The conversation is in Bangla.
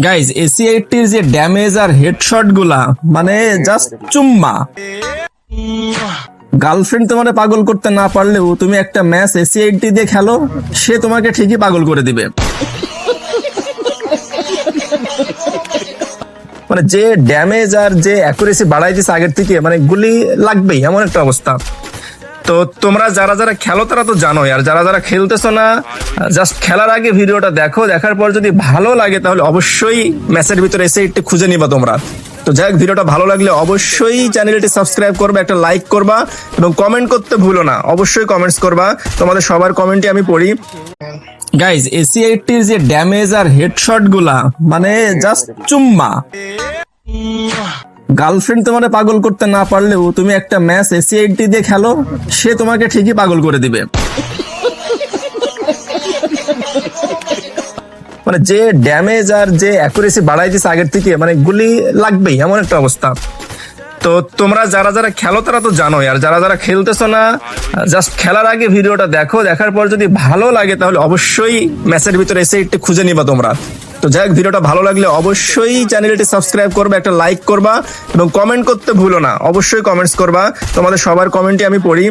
গাইজ AC-80 যে ড্যামেজ আর হেডশট গুলা মানে জাস্ট চুম্মা। গার্লফ্রেন্ড তোমার পাগল করতে না পারলেও তুমি একটা ম্যাচ AC-80 দিয়ে খেলো, সে তোমাকে ঠিকই পাগল করে দিবে। মানে যে ড্যামেজ আর যে অ্যাকুরেসি বাড়াই দিচ্ছে আগের থেকে, মানে গুলি লাগবেই এমন একটা অবস্থা। তো তোমরা যারা যারা খেলো তারা তো জানোই, আর যারা যারা খেলতেছো না জাস্ট খেলার আগে ভিডিওটা দেখো, দেখার পর যদি ভালো লাগে তাহলে অবশ্যই ম্যাচের ভিতরে AC-80 খুঁজে নিবা তোমরা। তো যাই হোক, ভিডিওটা ভালো লাগলে অবশ্যই চ্যানেলটি সাবস্ক্রাইব করবা, একটা লাইক করবা এবং কমেন্ট করতে ভুলো না, অবশ্যই কমেন্টস করবা, তোমাদের সবার কমেন্টই আমি পড়ি। গাইজ AC-80 যে ড্যামেজ আর হেডশট গুলা মানে জাস্ট চুম্মা। গার্লফ্রেন্ড তোমার পাগল করতে না পারলেও তুমি একটা ম্যাচ AC-80 দিয়ে খেলো, সে তোমাকে ঠিকই পাগল করে দিবে। মানে যে ড্যামেজ আর যে অ্যাকুরেসি বাড়াই দিচ্ছে আগের থেকে, মানে গুলি লাগবেই এমন একটা অবস্থা। তো তোমরা যারা যারা খেলো তারা তো জানোই, আর যারা যারা খেলতেছো না জাস্ট খেলার আগে ভিডিওটা দেখো, দেখার পর যদি ভালো লাগে তাহলে অবশ্যই ম্যাচের ভিতরে AC-80 খুঁজে নিবা তোমরা। তো যাই হোক, ভিডিওটা ভালো লাগলে অবশ্যই চ্যানেলটি সাবস্ক্রাইব করবা, একটা লাইক করবা এবং কমেন্ট করতে ভুলো না, অবশ্যই কমেন্টস করবা, তোমাদের সবার কমেন্টই আমি পড়ি।